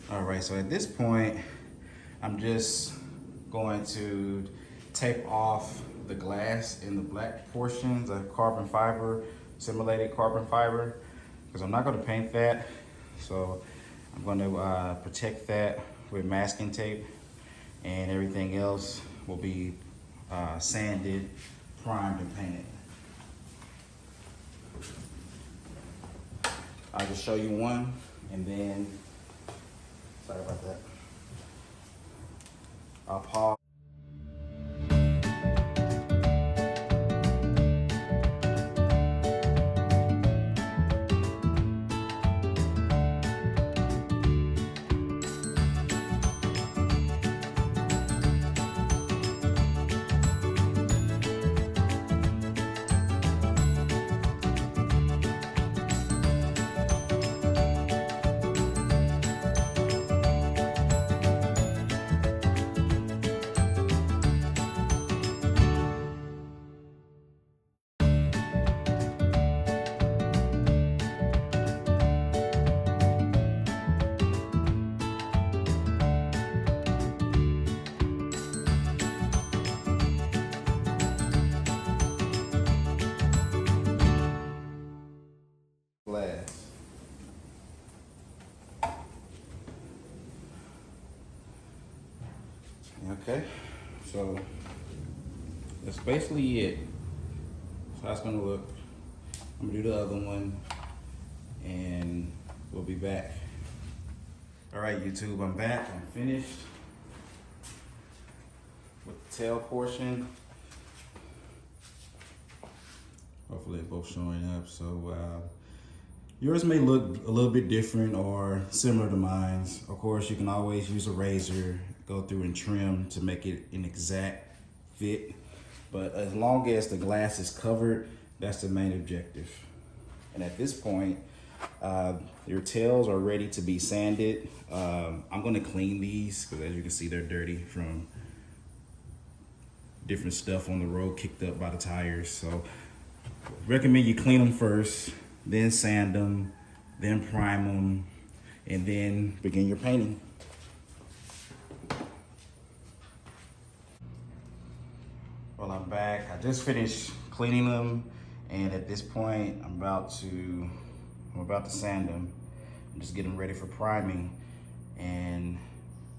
All right, so at this point, I'm just going to tape off the glass in the black portions of carbon fiber, simulated carbon fiber, because I'm not going to paint that. So I'm going to protect that with masking tape, and everything else will be sanded, primed, and painted. I'll just show you one, and then, sorry about that, I'll pause. Glass. Okay, so that's basically it. So that's gonna look. I'm gonna do the other one, and we'll be back. All right, YouTube, I'm back. I'm finished with the tail portion. Hopefully, they're both showing up. So. Yours may look a little bit different or similar to mine. Of course, you can always use a razor, go through and trim to make it an exact fit. But as long as the glass is covered, that's the main objective. And at this point, your tails are ready to be sanded. I'm gonna clean these because as you can see, they're dirty from different stuff on the road kicked up by the tires. So recommend you clean them first, then sand them, then prime them, and then begin your painting. Well, I'm back. I just finished cleaning them, and at this point, I'm about to sand them. I'm just getting ready for priming, and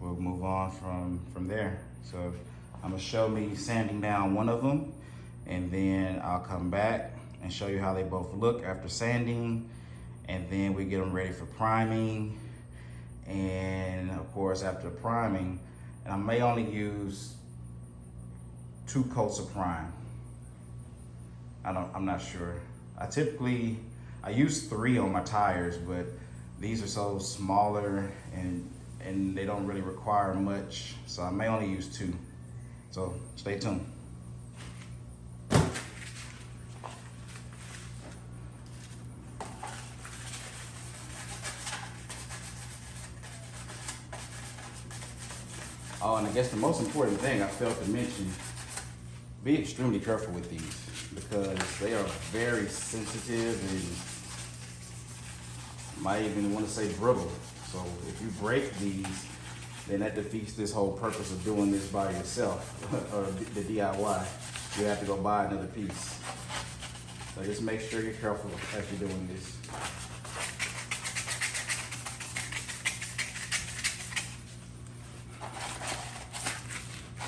we'll move on from there. So I'm gonna show me sanding down one of them, and then I'll come back and show you how they both look after sanding, and then we get them ready for priming. And of course, after priming, and I may only use 2 coats of prime. I'm not sure. I use 3 on my tires, but these are so smaller and they don't really require much, so I may only use 2. So stay tuned. Oh, and I guess the most important thing I failed to mention, be extremely careful with these because they are very sensitive and might even want to say brittle. So if you break these, then that defeats this whole purpose of doing this by yourself or the DIY. You have to go buy another piece. So just make sure you're careful as you're doing this.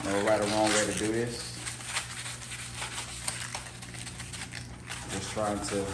No right or wrong way to do this. Just trying to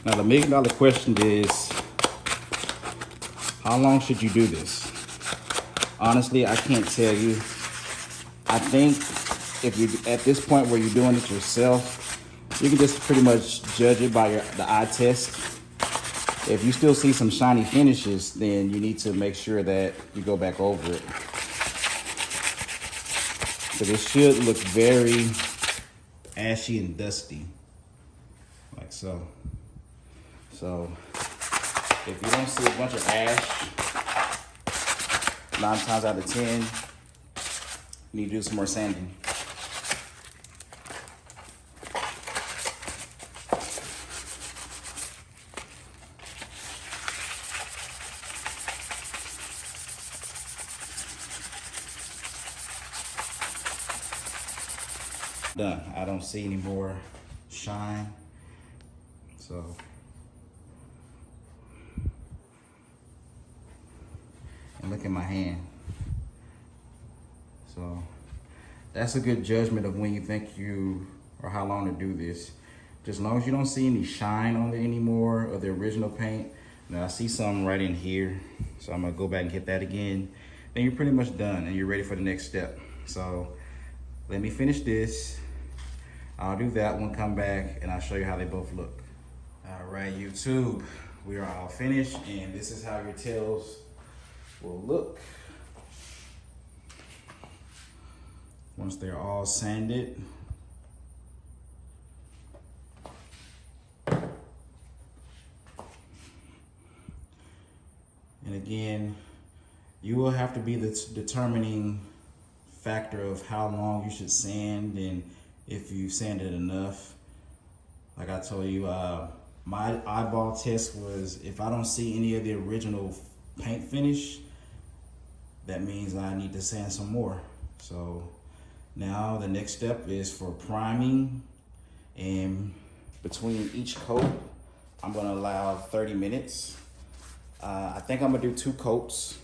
Now the $1 million question is, how long should you do this? Honestly, I can't tell you. I think if you're at this point where you're doing it yourself, you can just pretty much judge it by the eye test. If you still see some shiny finishes, then you need to make sure that you go back over it. Because it should look very ashy and dusty, like so. So if you don't see a bunch of ash, 9 times out of 10, you need to do some more sanding. Done. I don't see any more shine. So and look at my hand. So that's a good judgment of when you think you or how long to do this. Just as long as you don't see any shine on it anymore of the original paint. Now I see some right in here, so I'm gonna go back and hit that again. Then you're pretty much done and you're ready for the next step. So let me finish this. I'll do that one, come back, and I'll show you how they both look. All right, YouTube, we are all finished, and this is how your tails will look once they're all sanded. And again, you will have to be the determining factor of how long you should sand and if you sanded enough. Like I told you, my eyeball test was if I don't see any of the original paint finish, that means I need to sand some more. So now the next step is for priming, and between each coat, I'm gonna allow 30 minutes. I think I'm gonna do 2 coats.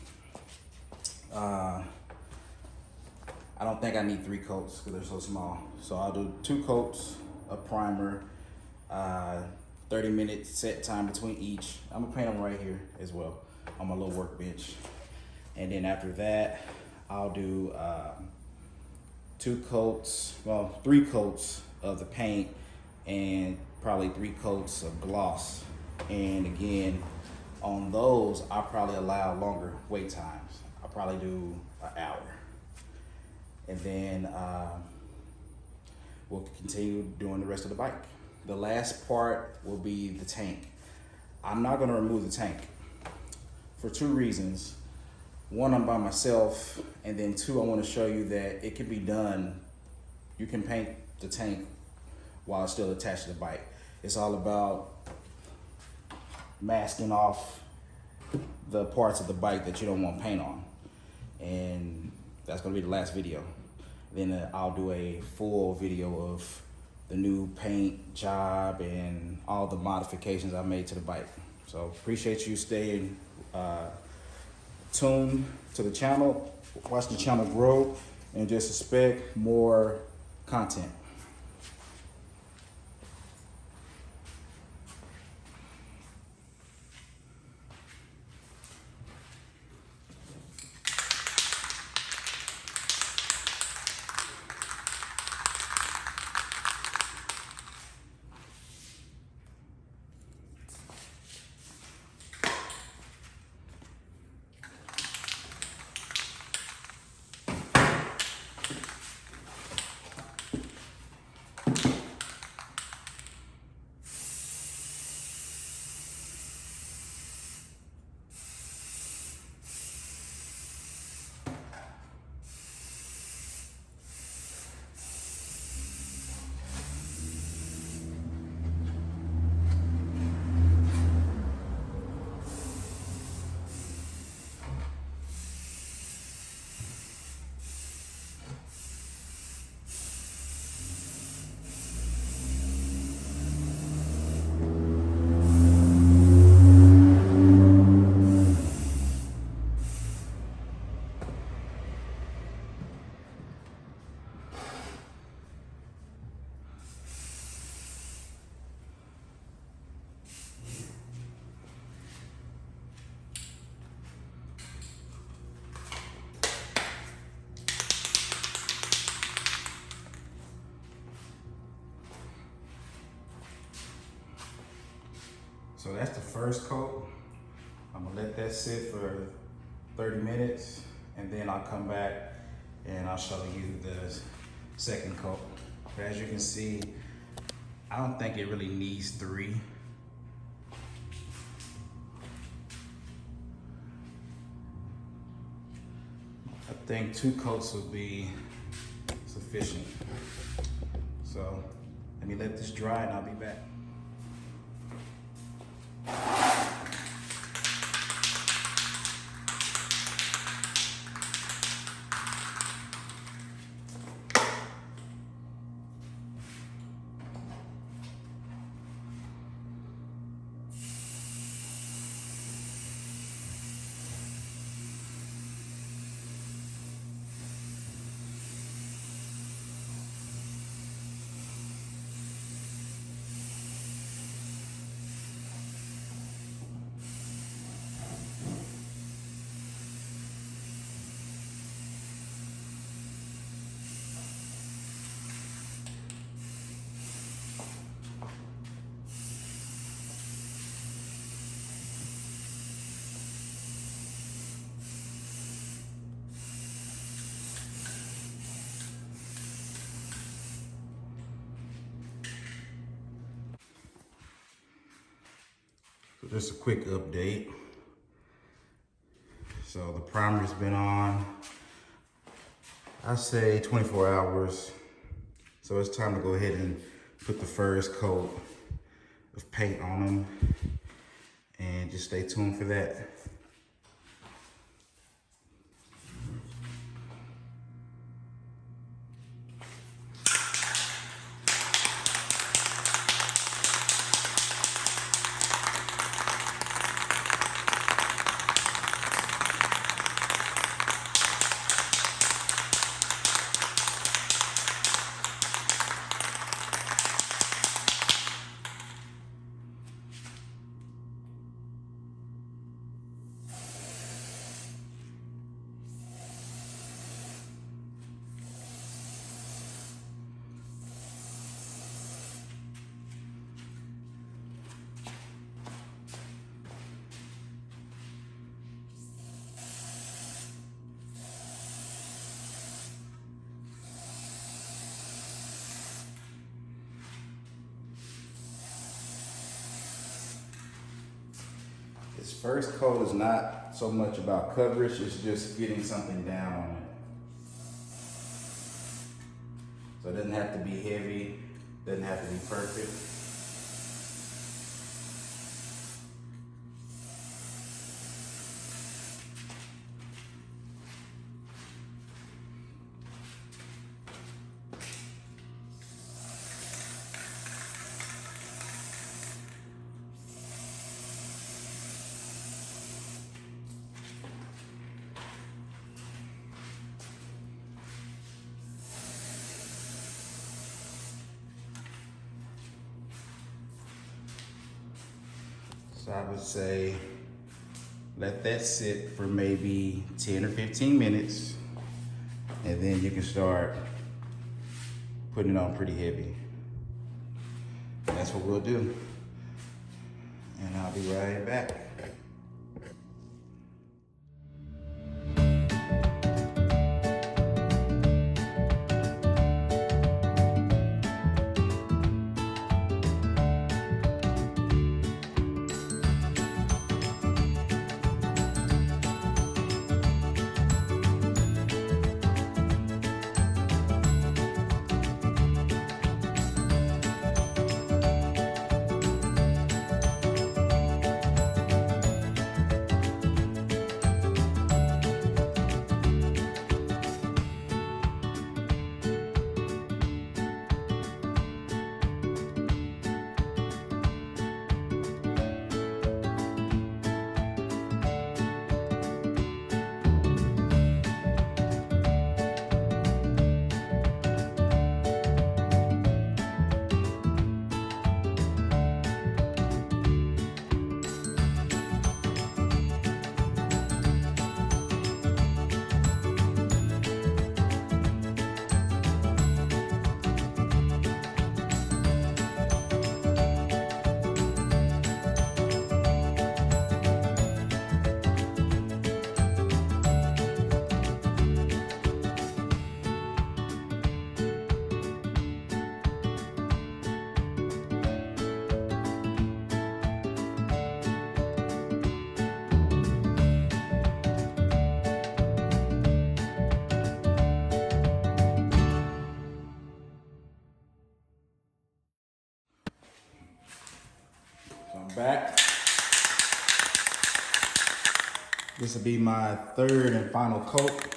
I don't think I need 3 coats because they're so small. So I'll do 2 coats of primer, 30 minute set time between each. I'm gonna paint them right here as well on my little workbench. And then after that, I'll do 2 coats, well, 3 coats of the paint and probably 3 coats of gloss. And again, on those, I'll probably allow longer wait times. I'll probably do an hour. And then we'll continue doing the rest of the bike. The last part will be the tank. I'm not gonna remove the tank for 2 reasons. 1, I'm by myself, and then 2, I wanna show you that it can be done. You can paint the tank while it's still attached to the bike. It's all about masking off the parts of the bike that you don't want paint on. And that's gonna be the last video. Then I'll do a full video of the new paint job and all the modifications I made to the bike. So appreciate you staying tuned to the channel, watch the channel grow, and just expect more content. first coat. I'm gonna let that sit for 30 minutes and then I'll come back and I'll show you the second coat. But as you can see, I don't think it really needs 3. I think 2 coats will be sufficient. So let me let this dry and I'll be back. So just a quick update. So the primer's been on, I say 24 hours. So it's time to go ahead and put the first coat of paint on them, and just stay tuned for that. This first coat is not so much about coverage, it's just getting something down on it. So it doesn't have to be heavy, doesn't have to be perfect. So I would say let that sit for maybe 10 or 15 minutes, and then you can start putting it on pretty heavy. That's what we'll do. And I'll be right back. back. This will be my third and final coat.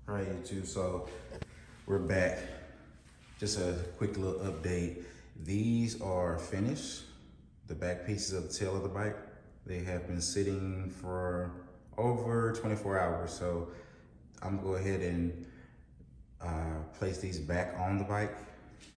All right, YouTube, so we're back. Just a quick little update. These are finished. The back pieces of the tail of the bike. They have been sitting for over 24 hours. So I'm gonna go ahead and place these back on the bike.